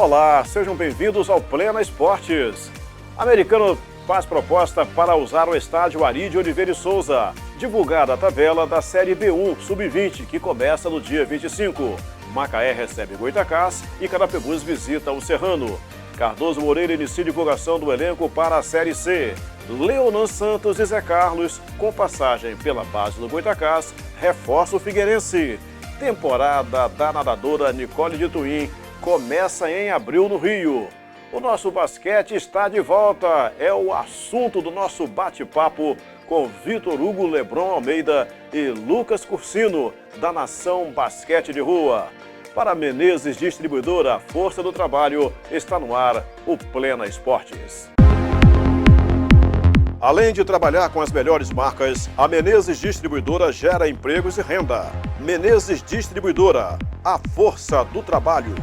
Olá, sejam bem-vindos ao Plena Esportes. Americano faz proposta para usar o estádio Ari de Oliveira e Souza. Divulgada a tabela da Série B1 Sub-20, que começa no dia 25. Macaé recebe Goitacás e Carapebus visita o Serrano. Cardoso Moreira inicia divulgação do elenco para a Série C. Leonan Santos e Zé Carlos, com passagem pela base do Goitacás, reforça o Figueirense. Temporada da nadadora Nicole de Tuim começa em abril no Rio. O nosso basquete está de volta. É o assunto do nosso bate-papo com Vitor Hugo Lebron Almeida e Lucas Cursino, da Nação Basquete de Rua. Para Menezes Distribuidora, Força do Trabalho, está no ar o Plena Esportes. Além de trabalhar com as melhores marcas, a Menezes Distribuidora gera empregos e renda. Menezes Distribuidora, a força do trabalho.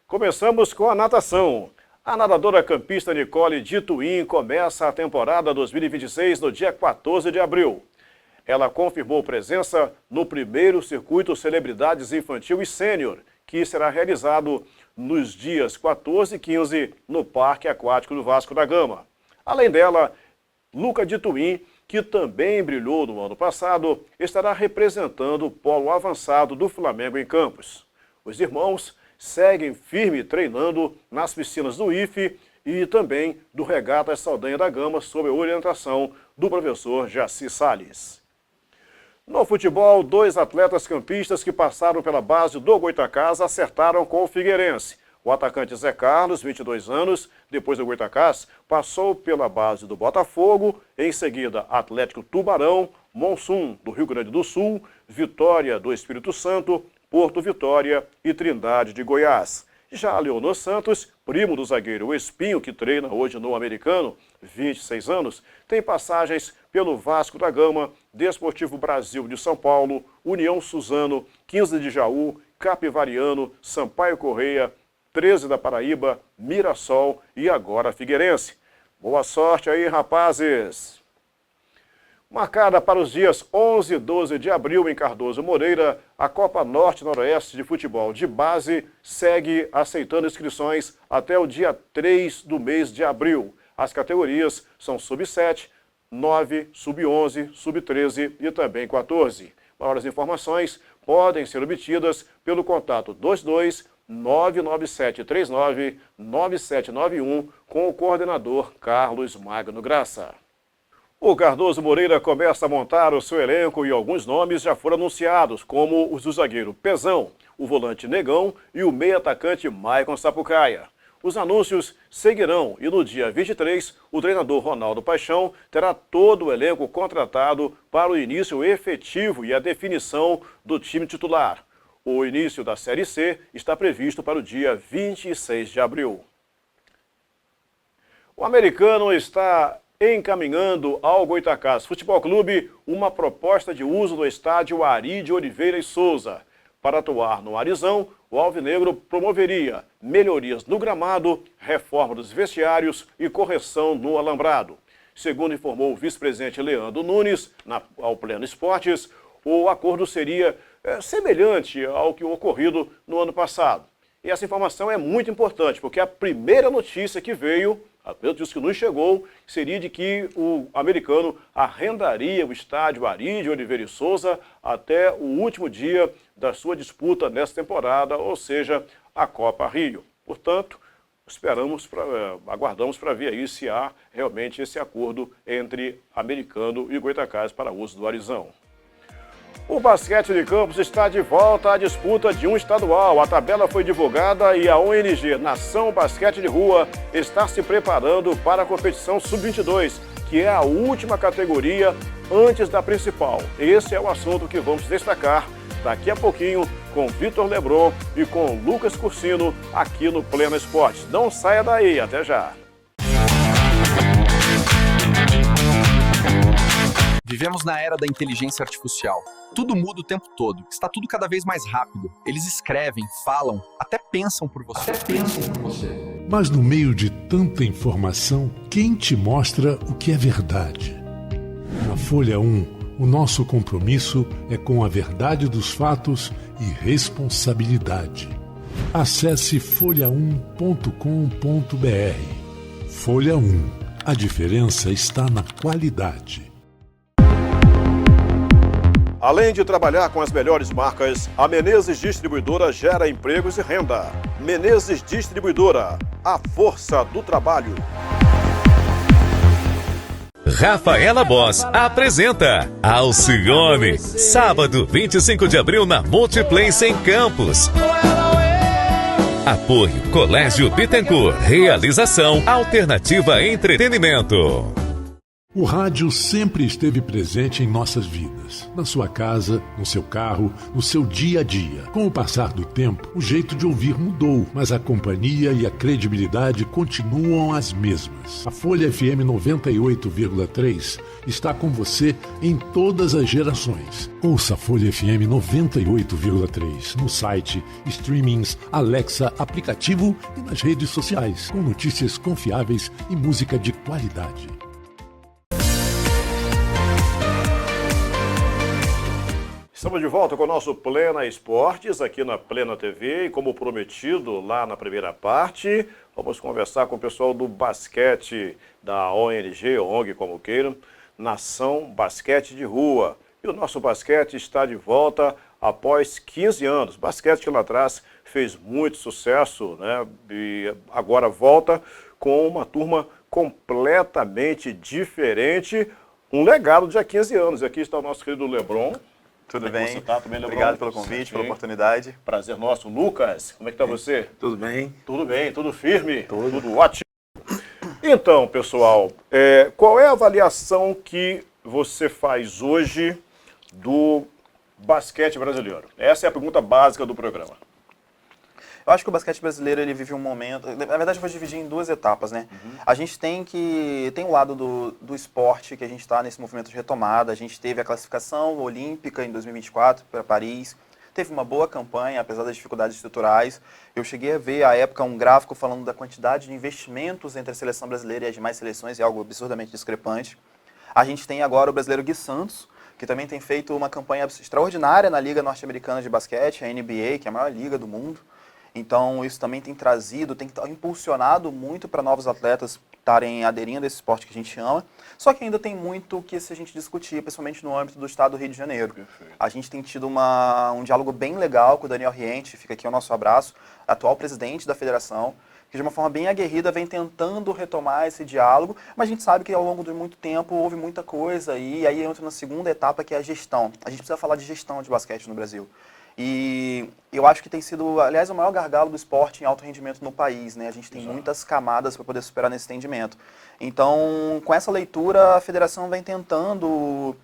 Começamos com a natação. A nadadora campista Nicole de Tuim começa a temporada 2026 no dia 14 de abril. Ela confirmou presença no primeiro circuito Celebridades Infantil e Sênior, que será realizado nos dias 14 e 15 no Parque Aquático do Vasco da Gama. Além dela, Luca de Tuim, que também brilhou no ano passado, estará representando o polo avançado do Flamengo em Campos. Os irmãos seguem firme treinando nas piscinas do IFE e também do Regatas Saldanha da Gama, sob a orientação do professor Jaci Salles. No futebol, 2 atletas campistas que passaram pela base do Goitacás acertaram com o Figueirense. O atacante Zé Carlos, 22 anos, depois do Goitacás, passou pela base do Botafogo, em seguida Atlético Tubarão, Monsum, do Rio Grande do Sul, Vitória do Espírito Santo, Porto Vitória e Trindade de Goiás. Já Leonor Santos, primo do zagueiro Espinho, que treina hoje no Americano, 26 anos, tem passagens pelo Vasco da Gama, Desportivo Brasil de São Paulo, União Suzano, 15 de Jaú, Capivariano, Sampaio Correia, 13 da Paraíba, Mirassol e agora Figueirense. Boa sorte aí, rapazes! Marcada para os dias 11 e 12 de abril em Cardoso Moreira, a Copa Norte-Noroeste de Futebol de Base segue aceitando inscrições até o dia 3 do mês de abril. As categorias são Sub-7, 9, Sub-11, Sub-13 e também 14. Maiores informações podem ser obtidas pelo contato 22 99739 9791 com o coordenador Carlos Magno Graça. O Cardoso Moreira começa a montar o seu elenco e alguns nomes já foram anunciados, como os do zagueiro Pezão, o volante Negão e o meio-atacante Maicon Sapucaia. Os anúncios seguirão e no dia 23, o treinador Ronaldo Paixão terá todo o elenco contratado para o início efetivo e a definição do time titular. O início da Série C está previsto para o dia 26 de abril. O Americano está encaminhando ao Goitacás Futebol Clube uma proposta de uso do estádio Ari de Oliveira e Souza. Para atuar no Arizão, o Alvinegro promoveria melhorias no gramado, reforma dos vestiários e correção no alambrado. Segundo informou o vice-presidente Leandro Nunes, ao Pleno Esportes, o acordo seria semelhante ao que ocorrido no ano passado. E essa informação é muito importante, porque a primeira notícia que veio, a primeira notícia que nos chegou, seria de que o Americano arrendaria o estádio Ari de Oliveira e Souza até o último dia da sua disputa nessa temporada, ou seja, a Copa Rio. Portanto, aguardamos para ver aí se há realmente esse acordo entre Americano e Goitacás para uso do Arizão. O basquete de Campos está de volta à disputa de um estadual. A tabela foi divulgada e a ONG, Nação Basquete de Rua, está se preparando para a competição Sub-22, que é a última categoria antes da principal. Esse é o assunto que vamos destacar daqui a pouquinho com Vitor Lebron e com Lucas Cursino aqui no Plena Esportes. Não saia daí, até já! Vivemos na era da inteligência artificial. Tudo muda o tempo todo. Está tudo cada vez mais rápido. Eles escrevem, falam, até pensam por você. Mas no meio de tanta informação, quem te mostra o que é verdade? Na Folha 1, o nosso compromisso é com a verdade dos fatos e responsabilidade. Acesse folha1.com.br. Folha 1. A diferença está na qualidade. Além de trabalhar com as melhores marcas, a Menezes Distribuidora gera empregos e renda. Menezes Distribuidora, a força do trabalho. Rafaela Boss apresenta Alcione, sábado 25 de abril na Multiplex em Campos. Apoio Colégio Bittencourt, realização Alternativa Entretenimento. O rádio sempre esteve presente em nossas vidas, na sua casa, no seu carro, no seu dia a dia. Com o passar do tempo, o jeito de ouvir mudou, mas a companhia e a credibilidade continuam as mesmas. A Folha FM 98,3 está com você em todas as gerações. Ouça a Folha FM 98,3 no site, streamings, Alexa, aplicativo e nas redes sociais, com notícias confiáveis e música de qualidade. Estamos de volta com o nosso Plena Esportes, aqui na Plena TV, e como prometido lá na primeira parte, vamos conversar com o pessoal do basquete da ONG, ONG como queiram, Nação Basquete de Rua. E o nosso basquete está de volta após 15 anos. Basquete que lá atrás fez muito sucesso, né? E agora volta com uma turma completamente diferente, um legado de há 15 anos. Aqui está o nosso querido Lebron. Tudo bem? Você tá também, Obrigado pelo convite, pela oportunidade. Prazer nosso. Lucas, como é que tá você? Tudo bem? Tudo bem, tudo firme? Tudo ótimo. Então, pessoal, qual é a avaliação que você faz hoje do basquete brasileiro? Essa é a pergunta básica do programa. Eu acho que o basquete brasileiro ele vive um momento... Na verdade, eu vou dividir em duas etapas, né? A gente tem um lado do esporte, que a gente está nesse movimento de retomada. A gente teve a classificação olímpica em 2024 para Paris. Teve uma boa campanha, apesar das dificuldades estruturais. Eu cheguei a ver, à época, um gráfico falando da quantidade de investimentos entre a seleção brasileira e as demais seleções, é algo absurdamente discrepante. A gente tem agora o brasileiro Gui Santos, que também tem feito uma campanha extraordinária na Liga Norte-Americana de Basquete, a NBA, que é a maior liga do mundo. Então, isso também tem impulsionado muito para novos atletas estarem aderindo a esse esporte que a gente ama. Só que ainda tem muito que se a gente discutir, principalmente no âmbito do estado do Rio de Janeiro. Perfeito. A gente tem tido um diálogo bem legal com o Daniel Riente, fica aqui o nosso abraço, atual presidente da federação, que de uma forma bem aguerrida vem tentando retomar esse diálogo, mas a gente sabe que ao longo de muito tempo houve muita coisa e aí entra na segunda etapa, que é a gestão. A gente precisa falar de gestão de basquete no Brasil. E eu acho que tem sido, aliás, o maior gargalo do esporte em alto rendimento no país, né? A gente tem muitas camadas para poder superar nesse entendimento. Então, com essa leitura, a federação vem tentando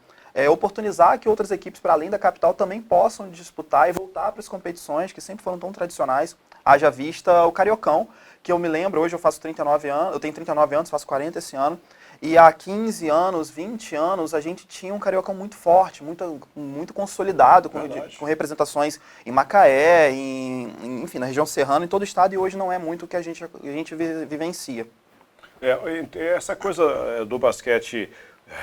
oportunizar que outras equipes, para além da capital, também possam disputar e voltar para as competições que sempre foram tão tradicionais. Haja vista o Cariocão, que eu me lembro, hoje eu faço 39 anos, eu tenho 39 anos, faço 40 esse ano. E há 15 anos, 20 anos, a gente tinha um Cariocão muito forte, muito consolidado, com representações em Macaé, enfim, na região serrana, em todo o estado, e hoje não é muito o que a gente vivencia. Essa coisa do basquete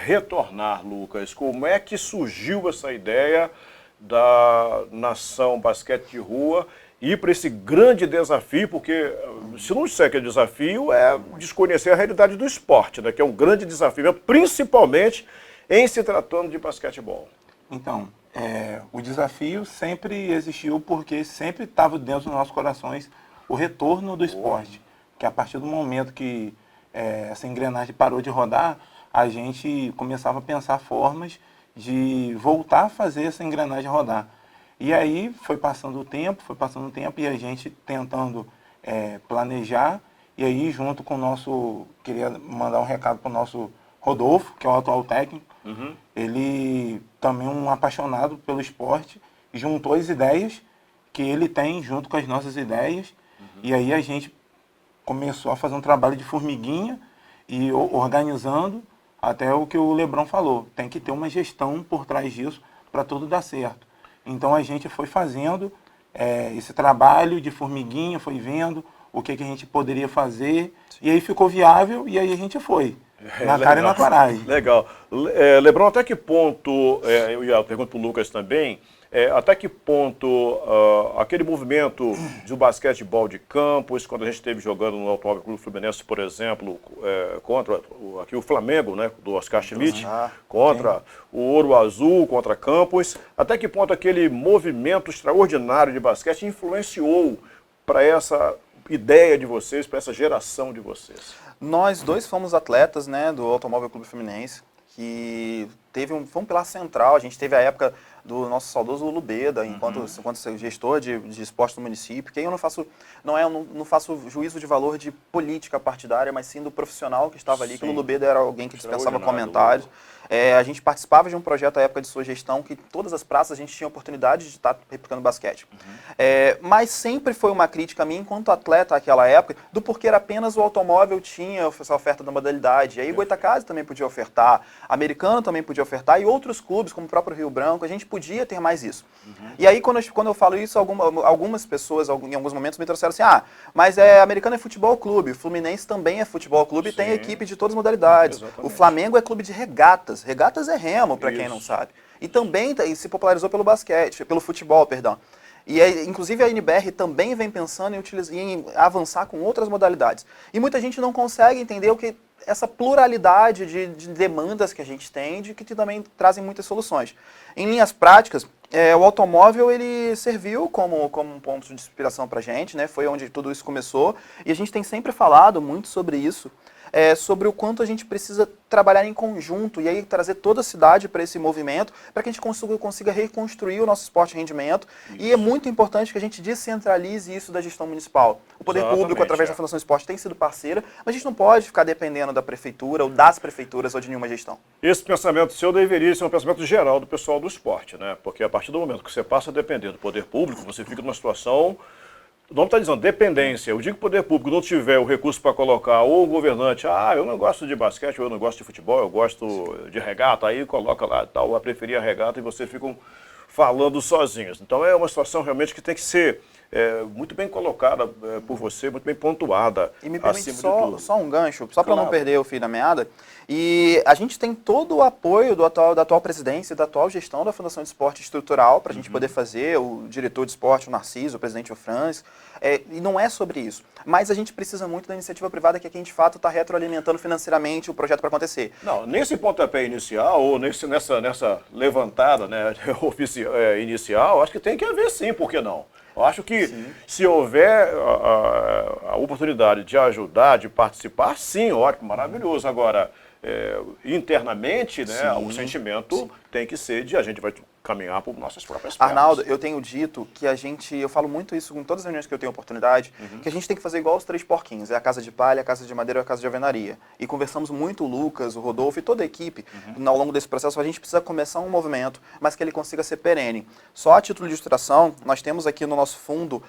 retornar, Lucas, como é que surgiu essa ideia da Nação Basquete de Rua ir para esse grande desafio, porque se não disser que é desafio, é desconhecer a realidade do esporte, né, que é um grande desafio, principalmente em se tratando de basquetebol. Então, o desafio sempre existiu porque sempre estava dentro dos nossos corações o retorno do esporte, que a partir do momento que essa engrenagem parou de rodar, a gente começava a pensar formas de voltar a fazer essa engrenagem rodar. E aí foi passando o tempo e a gente tentando planejar, e aí junto com o nosso, queria mandar um recado para o nosso Rodolfo, que é o atual técnico, ele também é um apaixonado pelo esporte, juntou as ideias que ele tem junto com as nossas ideias, e aí a gente começou a fazer um trabalho de formiguinha e organizando até o que o Lebron falou, tem que ter uma gestão por trás disso para tudo dar certo. Então a gente foi fazendo esse trabalho de formiguinha, foi vendo o que a gente poderia fazer, e aí ficou viável, e aí a gente foi. Na cara e na coragem. Legal. Lebrão, até que ponto, eu ia perguntar para o Lucas também, até que ponto aquele movimento do basquetebol de campos, quando a gente esteve jogando no Automóvel Clube Fluminense, por exemplo, contra aqui o Flamengo, né, do Oscar Schmidt, contra o Ouro Azul, contra Campos, até que ponto aquele movimento extraordinário de basquete influenciou para essa ideia de vocês, para essa geração de vocês? Nós dois fomos atletas, né, do Automóvel Clube Fluminense, que foi um pilar central. A gente teve a época do nosso saudoso Lulu Beda, enquanto gestor de esporte do município, que aí eu não faço juízo de valor de política partidária, mas sim do profissional que estava ali, que o Lulu Beda era alguém que dispensava comentários. A gente participava de um projeto à época de sua gestão, que todas as praças a gente tinha oportunidade de estar replicando basquete. Mas sempre foi uma crítica a mim, enquanto atleta naquela época, do porquê era apenas o automóvel tinha essa oferta da modalidade. E aí o Goitacazes também podia ofertar, Americano também podia ofertar, e outros clubes, como o próprio Rio Branco, a gente podia ter mais isso. E aí, quando eu falo isso, algumas pessoas, em alguns momentos, me trouxeram assim, mas Americano é futebol clube, o Fluminense também é futebol clube, e tem equipe de todas as modalidades. Exatamente. O Flamengo é clube de regatas. Regatas é remo, para quem não sabe. E também se popularizou pelo basquete, pelo futebol, perdão. E, inclusive, a NBR também vem pensando em avançar com outras modalidades. E muita gente não consegue entender essa pluralidade de demandas que a gente tem, que também trazem muitas soluções. Em linhas práticas, o automóvel ele serviu como um ponto de inspiração para a gente, né? Foi onde tudo isso começou. E a gente tem sempre falado muito sobre isso. Sobre o quanto a gente precisa trabalhar em conjunto e aí trazer toda a cidade para esse movimento, para que a gente consiga reconstruir o nosso esporte de rendimento. Isso. E é muito importante que a gente descentralize isso da gestão municipal. O poder público, através da Fundação Esporte, tem sido parceira, mas a gente não pode ficar dependendo da prefeitura ou das prefeituras ou de nenhuma gestão. Esse pensamento seu deveria ser um pensamento geral do pessoal do esporte, né? Porque a partir do momento que você passa a depender do poder público, você fica numa situação... O nome está dizendo dependência. Eu digo que o poder público não tiver o recurso para colocar, ou o governante, eu não gosto de basquete, ou eu não gosto de futebol, eu gosto de regata, aí coloca lá, tal, a preferir a regata e vocês ficam falando sozinhos. Então é uma situação realmente que tem que ser muito bem colocada por você, muito bem pontuada. E me permite só um gancho, só para não perder o fio da meada. E a gente tem todo o apoio da atual presidência e da atual gestão da Fundação de Esporte Estrutural para a gente poder fazer, o diretor de esporte, o Narciso, o presidente o Franz, e não é sobre isso. Mas a gente precisa muito da iniciativa privada, que aqui, de fato, está retroalimentando financeiramente o projeto para acontecer. Não, nesse pontapé inicial, ou nessa levantada, né, inicial, acho que tem que haver sim, por que não? Eu acho que se houver a oportunidade de ajudar, de participar, sim, ótimo, maravilhoso. Agora, internamente, né, o sentimento tem que ser de a gente vai caminhar por nossas próprias pernas. Arnaldo, eu tenho dito que eu falo muito isso com todas as reuniões que eu tenho oportunidade, que a gente tem que fazer igual os 3 porquinhos, a casa de palha, a casa de madeira e a casa de alvenaria. E conversamos muito, o Lucas, o Rodolfo e toda a equipe, ao longo desse processo, a gente precisa começar um movimento, mas que ele consiga ser perene. Só a título de ilustração, nós temos aqui no nosso fundo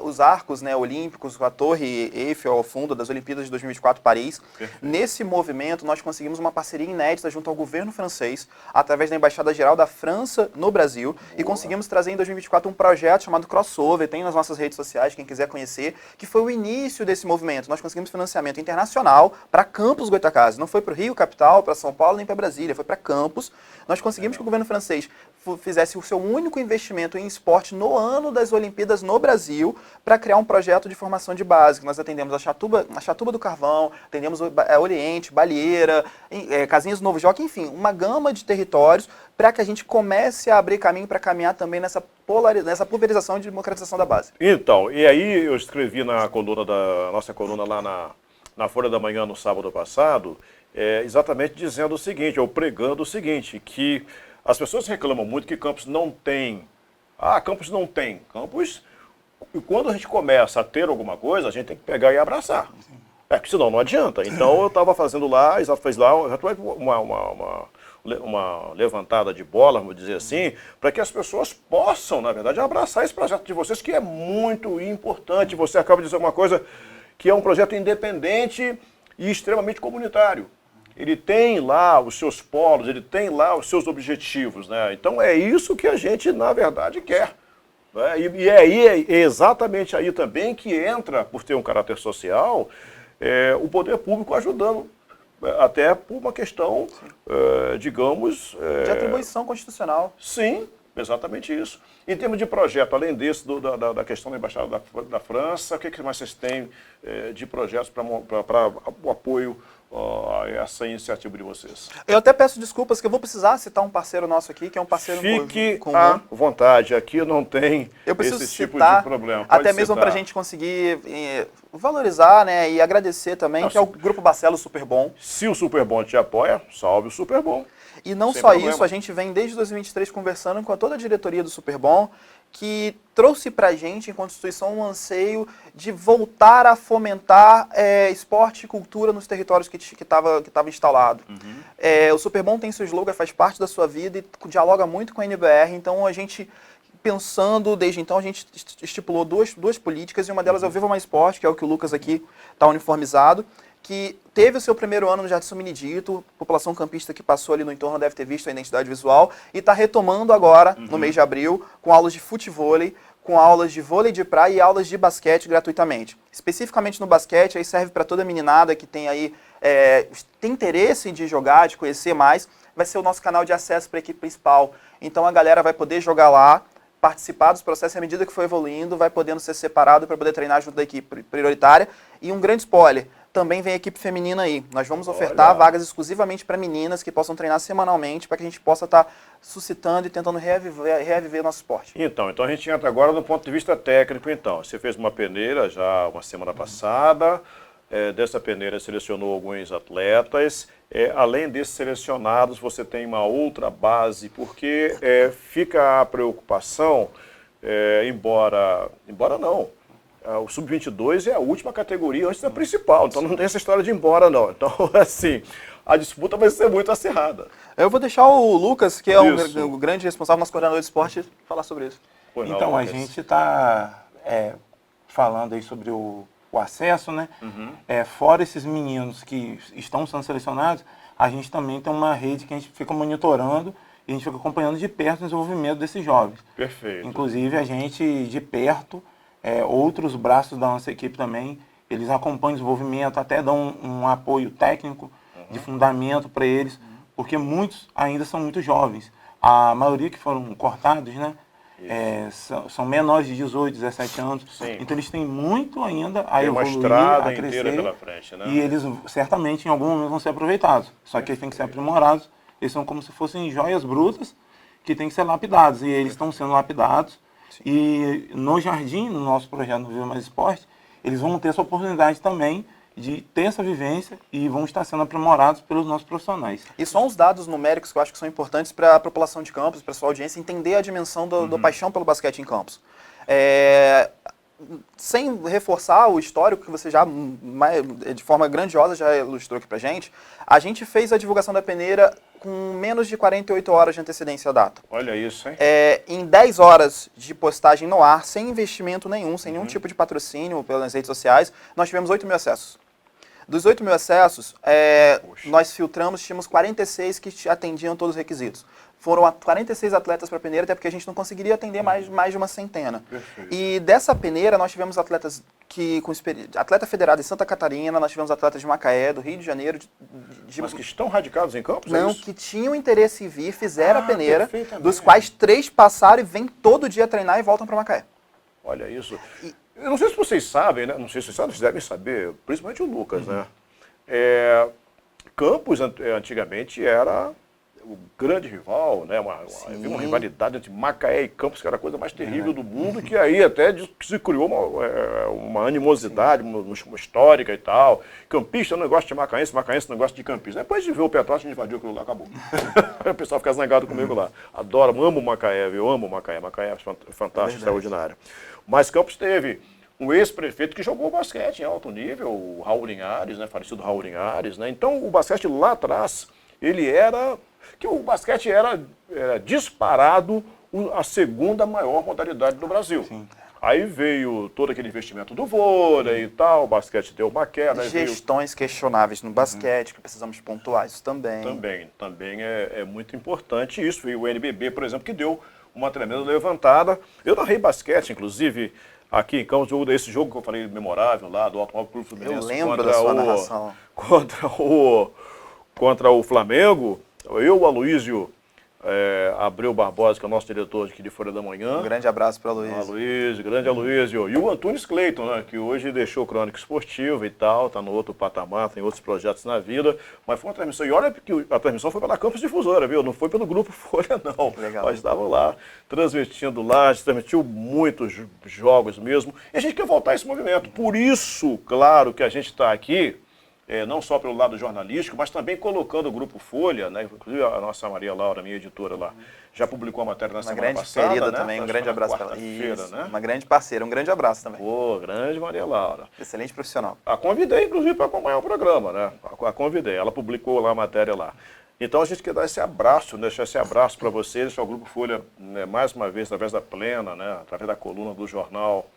os arcos, né, olímpicos, a Torre Eiffel ao fundo das Olimpíadas de 2024 Paris. Perfeito. Nesse movimento, nós conseguimos uma parceria inédita junto ao governo francês, através da Embaixada Geral da França no Brasil, e conseguimos trazer em 2024 um projeto chamado Crossover, tem nas nossas redes sociais, quem quiser conhecer, que foi o início desse movimento. Nós conseguimos financiamento internacional para Campos Goitacazes, não foi para o Rio, capital, para São Paulo, nem para Brasília, foi para Campos. Nós conseguimos que o governo francês fizesse o seu único investimento em esporte no ano das Olimpíadas no Brasil, para criar um projeto de formação de base. Nós atendemos a Chatuba do Carvão, atendemos Oriente, Balieira, Casinhas do Novo Jockey, enfim, uma gama de territórios para que a gente comece a abrir caminho para caminhar também nessa pulverização e democratização da base. Então, e aí eu escrevi na nossa coluna lá na Folha da Manhã no sábado passado, exatamente dizendo o seguinte, ou pregando o seguinte, que as pessoas reclamam muito que Campos não tem. Campos não tem. Campos, e quando a gente começa a ter alguma coisa, a gente tem que pegar e abraçar. Porque senão não adianta. Então eu estava fazendo lá, fez lá uma levantada de bola, vamos dizer assim, para que as pessoas possam, na verdade, abraçar esse projeto de vocês, que é muito importante. Você acaba de dizer uma coisa, que é um projeto independente e extremamente comunitário. Ele tem lá os seus polos, ele tem lá os seus objetivos, né? Então é isso que a gente, na verdade, quer. Né? E aí é exatamente aí também que entra, por ter um caráter social, o poder público ajudando até por uma questão, digamos... De atribuição constitucional. Sim, exatamente isso. Em termos de projeto, além desse, da questão da Embaixada da França, o que mais vocês têm de projetos para o apoio a essa iniciativa de vocês? Eu até peço desculpas que eu vou precisar citar um parceiro nosso aqui, que é um parceiro Fique comum. à vontade, aqui não tem Eu preciso esse tipo citar, de problema. Pode até mesmo citar. para a gente conseguir valorizar, né, e agradecer também, que é o Grupo Barcelos Superbom. Se o Superbom te apoia, salve o Superbom. E não Sem só problema. isso, a gente vem desde 2023 conversando com toda a diretoria do Superbom, que trouxe para a gente, enquanto instituição, um anseio de voltar a fomentar esporte e cultura nos territórios que estava instalado. O Superbom tem seu slogan, faz parte da sua vida e dialoga muito com a NBR, então a gente... Pensando desde então, a gente estipulou duas políticas, e uma delas é o Viva Mais Esporte, que é o que o Lucas aqui está uniformizado, que teve o seu primeiro ano no Jardim São Benedito, a população campista que passou ali no entorno deve ter visto a identidade visual, e está retomando agora, no mês de abril, com aulas de futevôlei, com aulas de vôlei de praia e aulas de basquete gratuitamente. Especificamente no basquete, aí serve para toda a meninada que tem aí, tem interesse de jogar, de conhecer mais, vai ser o nosso canal de acesso para a equipe principal. Então a galera vai poder jogar lá, participar dos processos, e à medida que for evoluindo, vai podendo ser separado para poder treinar junto da equipe prioritária. E um grande spoiler, também vem a equipe feminina aí. Nós vamos ofertar vagas exclusivamente para meninas que possam treinar semanalmente, para que a gente possa estar suscitando e tentando reaviver o nosso esporte. Então a gente entra agora no ponto de vista técnico, então. Você fez uma peneira já uma semana passada, dessa peneira selecionou alguns atletas. Além desses selecionados, você tem uma outra base, porque fica a preocupação, embora não, o Sub-22 é a última categoria antes da principal, então não tem essa história de ir embora não. Então, assim, a disputa vai ser muito acirrada. Eu vou deixar o Lucas, que é o grande responsável, nosso coordenador de esporte, falar sobre isso. Então, a gente está falando aí sobre o acesso, né? Fora esses meninos que estão sendo selecionados, a gente também tem uma rede que a gente fica monitorando e a gente fica acompanhando de perto o desenvolvimento desses jovens. Perfeito. Inclusive, a gente, de perto, outros braços da nossa equipe também, eles acompanham o desenvolvimento, até dão um apoio técnico, de fundamento para eles, porque muitos ainda são muito jovens. A maioria que foram cortados, né? São menores de 18, 17 anos. Sim. Então eles têm muito ainda a Tem uma evoluir, estrada a crescer, inteira pela frente, né? e eles certamente em algum momento vão ser aproveitados. Só que eles têm que ser aprimorados. Eles são como se fossem joias brutas que têm que ser lapidados, e eles estão sendo lapidados. Sim. E no Jardim, no nosso projeto no Viva Mais Esporte, eles vão ter essa oportunidade também de ter essa vivência e vão estar sendo aprimorados pelos nossos profissionais. E só uns dados numéricos que eu acho que são importantes para a população de Campos, para a sua audiência, entender a dimensão da paixão pelo basquete em Campos. Sem reforçar o histórico que você já, de forma grandiosa, já ilustrou aqui pra gente, a gente fez a divulgação da peneira com menos de 48 horas de antecedência à data. Olha isso, hein? Em 10 horas de postagem no ar, sem investimento nenhum, sem nenhum tipo de patrocínio pelas redes sociais, nós tivemos 8 mil acessos. Dos 8 mil acessos, nós filtramos, tínhamos 46 que atendiam todos os requisitos. Foram 46 atletas para a peneira, até porque a gente não conseguiria atender mais de uma centena. Perfeito. E dessa peneira, nós tivemos atletas atleta federado em Santa Catarina, nós tivemos atletas de Macaé, do Rio de Janeiro. Mas que estão radicados em Campos? Não, que tinham interesse em vir, fizeram a peneira, perfeitamente. dos quais 3 passaram e vêm todo dia treinar e voltam para Macaé. Olha isso. Eu não sei se vocês sabem, né? Não sei se vocês devem saber, principalmente o Lucas, né? Campos, antigamente, era o grande rival, né? Havia uma rivalidade entre Macaé e Campos, que era a coisa mais terrível do mundo, que aí até se criou uma animosidade, uma histórica e tal. Campista não gosta de macaense, macaense não gosta de campista. Depois de ver o Petrópolis, a gente invadiu aquilo lá, acabou. O pessoal fica zangado comigo lá. Adoro, amo Macaé, eu amo Macaé. Macaé é fantástico, extraordinário. Mas Campos teve um ex-prefeito que jogou basquete em alto nível, o Raul Linhares, né? Falecido Raul Linhares, né? Então o basquete lá atrás, o basquete era disparado a segunda maior modalidade do Brasil. Sim. Aí veio todo aquele investimento do vôlei e tal, o basquete deu uma queda. Gestões questionáveis no basquete, que precisamos pontuar isso também. Também é muito importante isso. Veio o NBB, por exemplo, que deu uma tremenda levantada. Eu narrei basquete, inclusive, aqui em Campos, esse jogo que eu falei memorável lá, do Automóvel Clube Fluminense. Eu lembro da sua narração. Contra contra o Flamengo, o Aloysio Abreu Barbosa, que é o nosso diretor aqui de Folha da Manhã. Um grande abraço para o Aloysio. Aloysio, grande Aloysio. E o Antunes Cleiton, né, que hoje deixou o Crônica Esportiva e tal, está no outro patamar, tem outros projetos na vida, mas foi uma transmissão. E olha que a transmissão foi pela Campus Difusora, viu? Não foi pelo Grupo Folha, não. Legal. Nós estávamos lá, transmitindo lá, a gente transmitiu muitos jogos mesmo, e a gente quer voltar a esse movimento. Por isso, claro, que a gente está aqui, não só pelo lado jornalístico, mas também colocando o Grupo Folha, né? Inclusive a nossa Maria Laura, minha editora lá, já publicou a matéria na semana passada. Uma grande querida, né? também, um grande abraço para ela. Né? Uma grande parceira, um grande abraço também. Pô, grande Maria Laura. Excelente profissional. A convidei, inclusive, para acompanhar o programa, né? A convidei, ela publicou lá a matéria lá. Então a gente quer dar esse abraço, deixar esse abraço para vocês, deixar o Grupo Folha, né, mais uma vez, através da Plena, né? Através da coluna do jornal,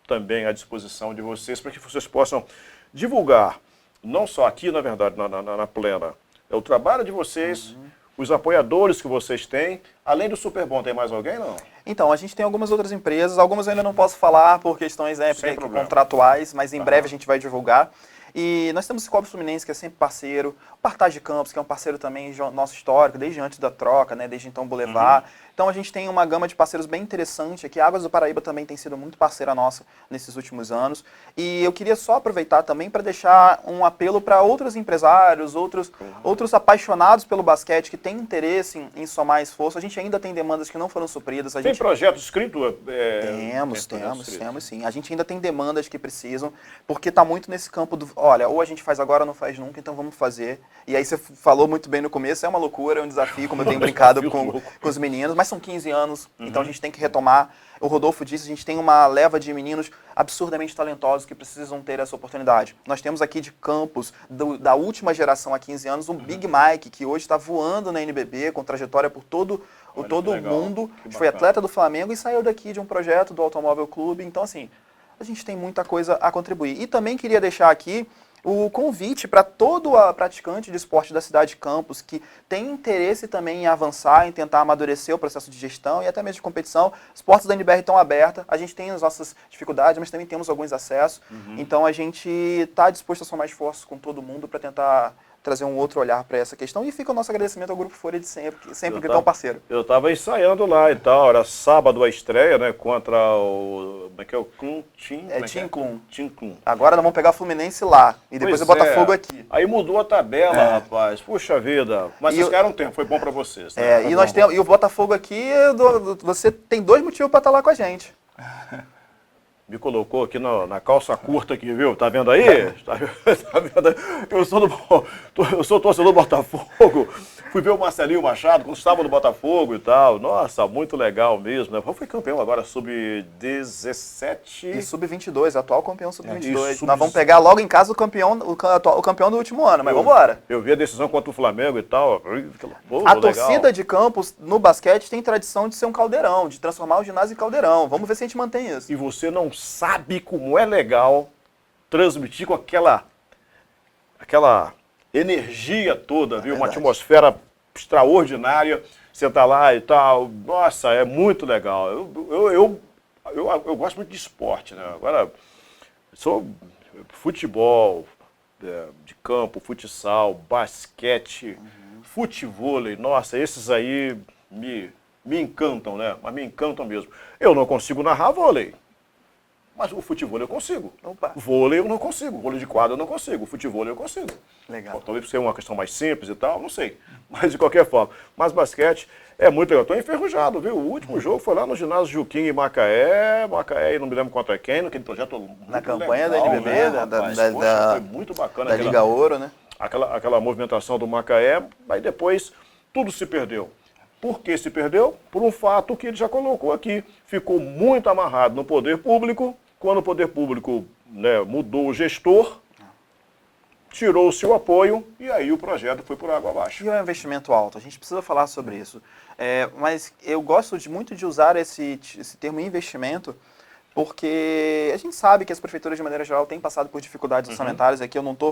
também à disposição de vocês, para que vocês possam divulgar, não só aqui, na verdade, na Plena, o trabalho de vocês, os apoiadores que vocês têm. Além do Superbom, tem mais alguém, não? Então, a gente tem algumas outras empresas, algumas eu ainda não posso falar por questões contratuais, mas em breve a gente vai divulgar. E nós temos o Cicobi Fluminense, que é sempre parceiro, o Partage de Campos, que é um parceiro também nosso histórico, desde antes da troca, né, desde então o Boulevard. Então a gente tem uma gama de parceiros bem interessante aqui. A Águas do Paraíba também tem sido muito parceira nossa nesses últimos anos. E eu queria só aproveitar também para deixar um apelo para outros empresários, outros apaixonados pelo basquete que têm interesse em somar esforço. A gente ainda tem demandas que não foram supridas. Tem projeto escrito? Temos sim. A gente ainda tem demandas que precisam, porque está muito nesse campo do, olha, ou a gente faz agora ou não faz nunca, então vamos fazer. E aí você falou muito bem no começo, é uma loucura, é um desafio, como eu tenho brincado com os meninos, mas são 15 anos, então a gente tem que retomar. O Rodolfo disse, a gente tem uma leva de meninos absurdamente talentosos que precisam ter essa oportunidade. Nós temos aqui de Campos, da última geração há 15 anos, um Big Mike, que hoje está voando na NBB, com trajetória por todo o mundo. Foi atleta do Flamengo e saiu daqui de um projeto do Automóvel Clube. Então, assim, a gente tem muita coisa a contribuir. E também queria deixar aqui o convite para todo praticante de esporte da cidade de Campos que tem interesse também em avançar, em tentar amadurecer o processo de gestão e até mesmo de competição. As portas da NBR estão abertas, a gente tem as nossas dificuldades, mas também temos alguns acessos. Então a gente está disposto a somar esforços com todo mundo para tentar trazer um outro olhar para essa questão. E fica o nosso agradecimento ao Grupo Folha de sempre que tão parceiro. Eu estava ensaiando lá e tal, era sábado a estreia, né, contra o... Como é que é o Clun? Tim Clun. Agora nós vamos pegar o Fluminense lá e depois o Botafogo aqui. Aí mudou a tabela, rapaz. Puxa vida. Mas vocês ganharam tempo, foi bom para vocês. Né? E o Botafogo aqui, você tem 2 motivos para estar lá com a gente. Me colocou aqui na calça curta aqui, viu? Tá vendo aí? Tá vendo aí? Eu sou torcedor do Botafogo. Fui ver o Marcelinho Machado, quando estava no Botafogo e tal. Nossa, muito legal mesmo, né? Foi campeão agora, sub-17. E sub-22, atual campeão sub-22. Nós vamos pegar logo em casa o campeão do último ano, mas vamos embora. Eu vi a decisão contra o Flamengo e tal. A torcida de Campos no basquete tem tradição de ser um caldeirão, de transformar o ginásio em caldeirão. Vamos ver se a gente mantém isso. E você não sabe como é legal transmitir com aquela energia toda, viu? Uma atmosfera extraordinária. Você tá lá e tal. Nossa, é muito legal. Eu gosto muito de esporte, né? Agora, sou futebol de campo, futsal, basquete, futevôlei. Nossa, esses aí me encantam, né? Mas me encantam mesmo. Eu não consigo narrar vôlei. Mas o futevôlei eu consigo. Opa. Vôlei eu não consigo. Vôlei de quadra eu não consigo. Futevôlei eu consigo. Legal. Talvez por ser uma questão mais simples e tal, não sei. Mas de qualquer forma. Mas basquete é muito legal. Estou enferrujado, viu? O último jogo foi lá no ginásio Juquim em Macaé. Macaé, não me lembro contra quem, naquele projeto muito na campanha legal, da NBB, né, foi muito bacana. Da Liga Ouro, né? Aquela movimentação do Macaé. Aí depois tudo se perdeu. Por que se perdeu? Por um fato que ele já colocou aqui. Ficou muito amarrado no poder público. Quando o poder público, né, mudou o gestor, tirou-se o apoio e aí o projeto foi por água abaixo. E é um investimento alto, a gente precisa falar sobre isso. Mas eu gosto muito de usar esse termo investimento, porque a gente sabe que as prefeituras, de maneira geral, têm passado por dificuldades orçamentárias. Aqui eu não estou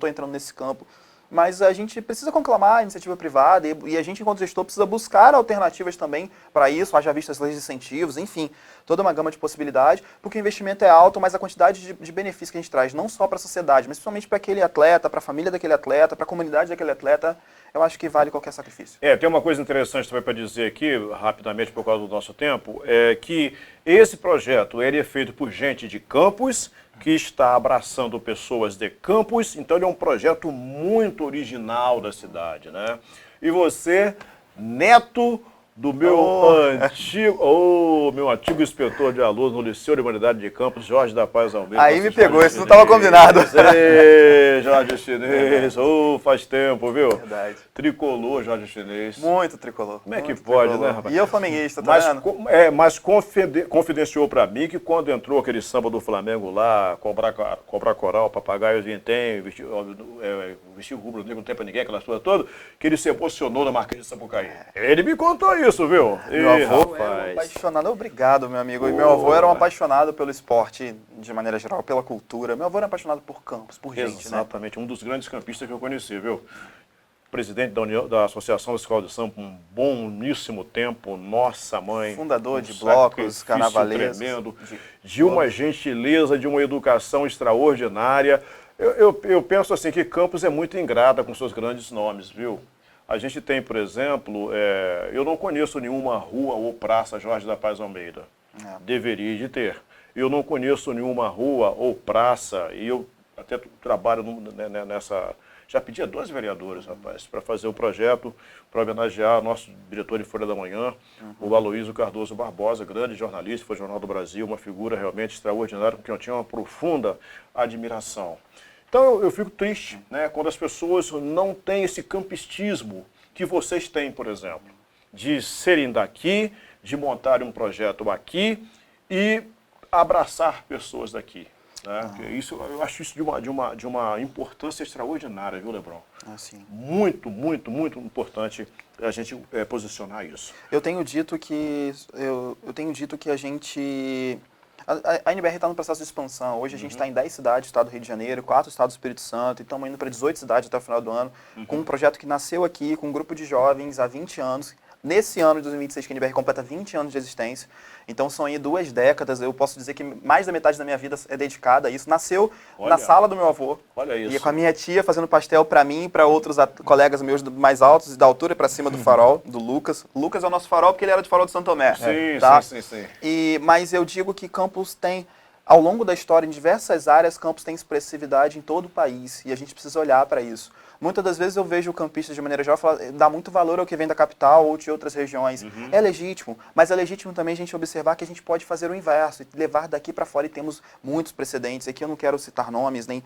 entrando nesse campo, Mas a gente precisa conclamar a iniciativa privada e a gente, enquanto gestor, precisa buscar alternativas também para isso, haja vista as leis de incentivos, enfim, toda uma gama de possibilidades, porque o investimento é alto, mas a quantidade de benefícios que a gente traz, não só para a sociedade, mas principalmente para aquele atleta, para a família daquele atleta, para a comunidade daquele atleta, eu acho que vale qualquer sacrifício. Tem uma coisa interessante também para dizer aqui, rapidamente por causa do nosso tempo, é que esse projeto ele é feito por gente de Campos, que está abraçando pessoas de Campos, então ele é um projeto muito original da cidade, né? E você, neto do meu antigo inspetor de alunos no Liceu de Humanidade de Campos, Jorge da Paz Almeida. Aí me pegou, isso não estava combinado. Ei, Jorge Chinês, faz tempo, viu? Verdade. Tricolor, Jorge Chinês. Muito tricolor. Como é que pode, né, rapaz? E eu flamenguista, tá vendo? Mas confidenciou pra mim que quando entrou aquele samba do Flamengo lá, cobrar coral, papagaio vintém, vestir rubro negro, não tem pra ninguém, aquela história toda, que ele se emocionou na Marquês de Sapucaí. Ele me contou isso, viu? Meu avô era um apaixonado, obrigado, meu amigo. E meu avô era um apaixonado pelo esporte, de maneira geral, pela cultura. Meu avô era apaixonado por campos, por gente, né? Exatamente, um dos grandes campistas que eu conheci, viu? Presidente da Associação da Escola de Samba por um boníssimo tempo, nossa mãe. Fundador de blocos, carnavalescos. Tremendo, de uma gentileza, de uma educação extraordinária. Eu penso assim que Campos é muito ingrata com seus grandes nomes, viu? A gente tem, por exemplo, eu não conheço nenhuma rua ou praça Jorge da Paz Almeida. Deveria de ter. Eu não conheço nenhuma rua ou praça, e eu até trabalho nessa... Já pedi a 2 vereadores, rapaz, para fazer o projeto, para homenagear nosso diretor de Folha da Manhã, o Aloysio Cardoso Barbosa, grande jornalista, foi Jornal do Brasil, uma figura realmente extraordinária, com quem eu tinha uma profunda admiração. Então eu fico triste, né, quando as pessoas não têm esse campistismo que vocês têm, por exemplo, de serem daqui, de montarem um projeto aqui e abraçar pessoas daqui. Né? Isso, eu acho isso de uma importância extraordinária, viu, Lebron? Muito, muito, muito importante a gente posicionar isso. Eu tenho dito que a gente... A NBR está no processo de expansão. Hoje a gente está em 10 cidades do estado do Rio de Janeiro, 4 estados do Espírito Santo, e estamos indo para 18 cidades até o final do ano, com um projeto que nasceu aqui, com um grupo de jovens há 20 anos. Nesse ano de 2026, que a NBR completa 20 anos de existência. Então são aí 2 décadas. Eu posso dizer que mais da metade da minha vida é dedicada a isso. Nasceu na sala do meu avô. Olha isso. E com a minha tia fazendo pastel para mim e para outros colegas meus mais altos e da altura para cima do farol, do Lucas. O Lucas é o nosso farol porque ele era de Farol de Santo Tomé. Sim, tá? sim. Mas eu digo que Campos tem, ao longo da história, em diversas áreas, Campos tem expressividade em todo o país. E a gente precisa olhar para isso. Muitas das vezes eu vejo o campista, de maneira geral, dar muito valor ao que vem da capital ou de outras regiões. É legítimo, mas é legítimo também a gente observar que a gente pode fazer o inverso, e levar daqui para fora, e temos muitos precedentes. Aqui eu não quero citar nomes, nem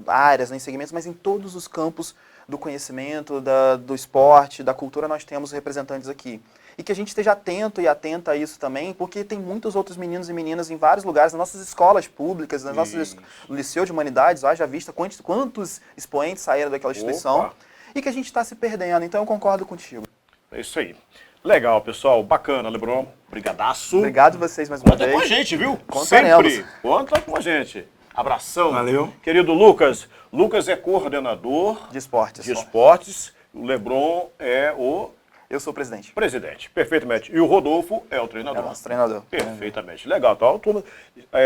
áreas, nem segmentos, mas em todos os campos do conhecimento, do esporte, da cultura, nós temos representantes aqui. E que a gente esteja atento e atenta a isso também, porque tem muitos outros meninos e meninas em vários lugares, nas nossas escolas públicas, no Liceu de Humanidades, haja vista quantos expoentes saíram daquela instituição, e que a gente está se perdendo. Então eu concordo contigo. É isso aí. Legal, pessoal. Bacana, Lebron. Brigadaço. Obrigado vocês mais uma vez. Conta com a gente, viu? Contaremos. Sempre. Conta com a gente. Abração. Valeu. Querido Lucas. Lucas é coordenador de esportes. O Lebron é o... Eu sou o presidente. Presidente, perfeitamente. E o Rodolfo é o treinador. É o nosso treinador. Perfeitamente. Legal. Tá,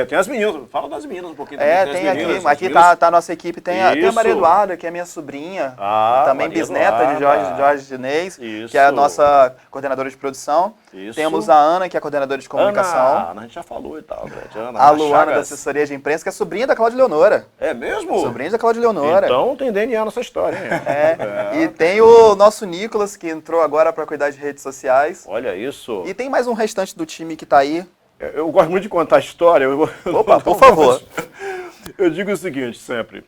tem as meninas. Fala das meninas um pouquinho. Tem aqui tá a nossa equipe. Tem a Maria Eduarda, que é minha sobrinha. Também Maria bisneta de Jorge Chinês, que é a nossa coordenadora de produção. Isso. Temos a Ana, que é a coordenadora de comunicação. Ana, a gente já falou e tal. Ana, a Luana, da assessoria de imprensa, que é sobrinha da Cláudia Leonora. É mesmo? Sobrinha da Cláudia Leonora. Então tem DNA nessa história, hein? E tem o nosso Nicolas, que entrou agora para cuidar de redes sociais. Olha isso. E tem mais um restante do time que está aí. Eu gosto muito de contar a história. Opa, por favor. Eu digo o seguinte sempre.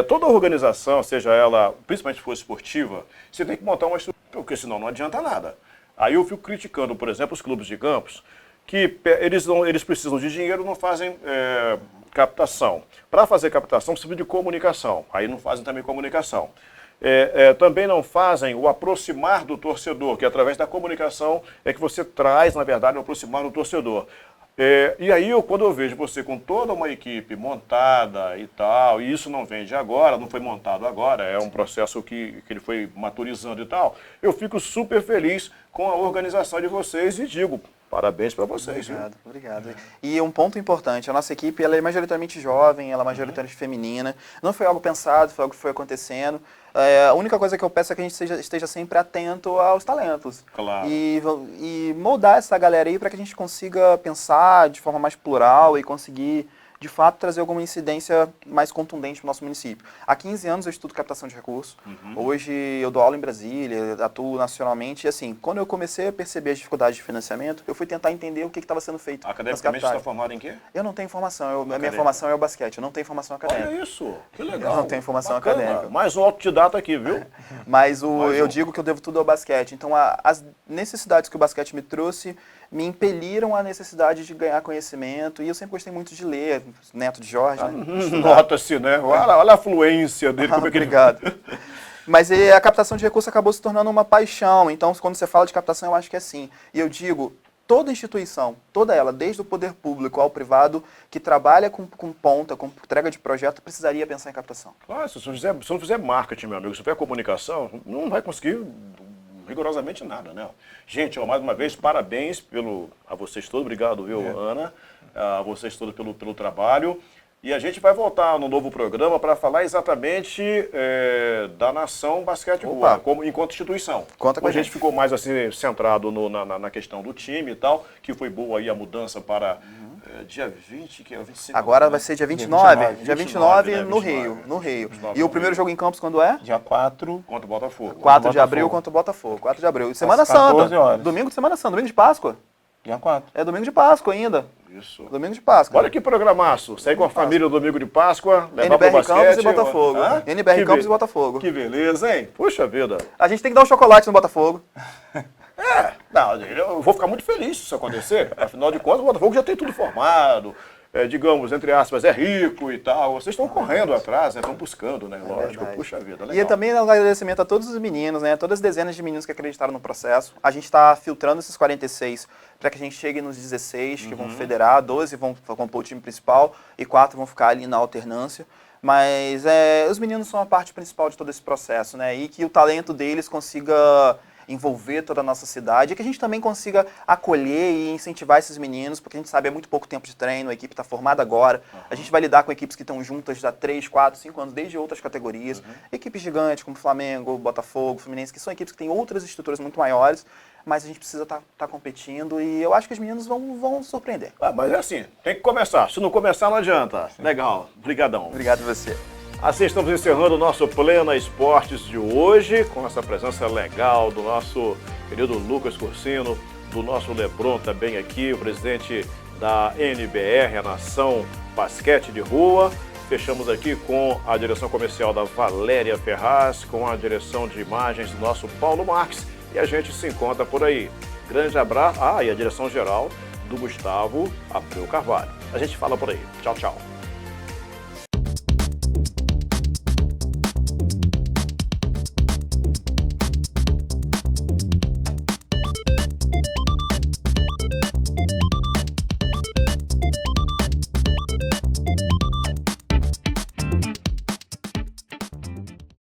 Toda organização, seja ela, principalmente se for esportiva, você tem que montar uma estrutura, porque senão não adianta nada. Aí eu fico criticando, por exemplo, os clubes de campos, que eles precisam de dinheiro, não fazem captação. Para fazer captação, precisa de comunicação. Aí não fazem também comunicação. Também não fazem o aproximar do torcedor, que através da comunicação é que você traz, na verdade, o aproximar do torcedor. E aí, quando eu vejo você com toda uma equipe montada e tal, e isso não vem de agora, não foi montado agora, é um processo que ele foi maturizando e tal, eu fico super feliz com a organização de vocês e digo, parabéns para vocês. Obrigado, obrigado. E um ponto importante, a nossa equipe ela é majoritariamente jovem, ela é majoritariamente feminina, não foi algo pensado, foi algo que foi acontecendo. A única coisa que eu peço é que a gente esteja sempre atento aos talentos. Claro. E moldar essa galera aí para que a gente consiga pensar de forma mais plural e conseguir, de fato, trazer alguma incidência mais contundente para o nosso município. Há 15 anos eu estudo captação de recursos. Hoje eu dou aula em Brasília, atuo nacionalmente. E assim, quando eu comecei a perceber as dificuldades de financiamento, eu fui tentar entender o que estava sendo feito. Academicamente você está formado em quê? Eu não tenho formação. A minha formação é o basquete. Eu não tenho formação acadêmica. Olha isso, que legal. Eu não tenho formação Bacana. acadêmica. Mais um autodidata aqui, viu? Mas eu digo que eu devo tudo ao basquete. Então, as necessidades que o basquete me trouxe me impeliram a necessidade de ganhar conhecimento. E eu sempre gostei muito de ler. Neto de Jorge, né? Nota-se, né? Olha a fluência dele. Como é que ele... Obrigado. Mas a captação de recursos acabou se tornando uma paixão. Então, quando você fala de captação, eu acho que é assim. E eu digo, toda instituição, toda ela, desde o poder público ao privado, que trabalha com ponta, com entrega de projeto, precisaria pensar em captação. Claro, se não fizer marketing, meu amigo, se tiver comunicação, não vai conseguir rigorosamente nada, né? Gente, mais uma vez, parabéns a vocês todos, obrigado, viu, Ana? A vocês todos pelo trabalho. E a gente vai voltar no novo programa para falar exatamente da Nação Basquete Rua, enquanto instituição. Conta com a gente ficou mais assim centrado na questão do time e tal, que foi boa aí a mudança para dia 20, que é o 25. Agora vai ser dia 29? Dia 29 né? no Rio. E o primeiro jogo em Campos quando é? Dia 4. Contra o Botafogo. 4 de abril contra o Botafogo. 4 de abril. Semana Às 14 Santa. horas. Domingo de Semana Santa. Domingo de Páscoa. Dia 4. É domingo de Páscoa ainda. Isso. Domingo de Páscoa. Bora que programaço. Sair com a família no domingo de Páscoa, levar pro NBR basquete. Campos e Botafogo. NBR Campos e Botafogo. Que beleza, hein? Puxa vida. A gente tem que dar um chocolate no Botafogo. Não, eu vou ficar muito feliz se isso acontecer. Afinal de contas, o Botafogo já tem tudo formado. Digamos, entre aspas, é rico e tal. Vocês estão correndo atrás, né? Estão buscando, né? Lógico. Verdade. Puxa vida, legal. E também um agradecimento a todos os meninos, né? Todas as dezenas de meninos que acreditaram no processo. A gente está filtrando esses 46 para que a gente chegue nos 16 que vão federar, 12 vão compor o time principal e 4 vão ficar ali na alternância. Mas os meninos são a parte principal de todo esse processo, né? E que o talento deles consiga envolver toda a nossa cidade e que a gente também consiga acolher e incentivar esses meninos, porque a gente sabe é muito pouco tempo de treino, a equipe está formada agora, a gente vai lidar com equipes que estão juntas há 3, 4, 5 anos, desde outras categorias, equipes gigantes como Flamengo, Botafogo, Fluminense, que são equipes que têm outras estruturas muito maiores, mas a gente precisa estar competindo e eu acho que os meninos vão surpreender. Mas é assim, tem que começar. Se não começar, não adianta. Legal. Obrigadão. Obrigado a você. Assim estamos encerrando o nosso Plena Esportes de hoje, com essa presença legal do nosso querido Lucas Cursino, do nosso Lebron também aqui, o presidente da NBR, a Nação Basquete de Rua. Fechamos aqui com a direção comercial da Valéria Ferraz, com a direção de imagens do nosso Paulo Marques, e a gente se encontra por aí. Grande abraço. E a direção geral do Gustavo Abreu Carvalho. A gente fala por aí. Tchau, tchau.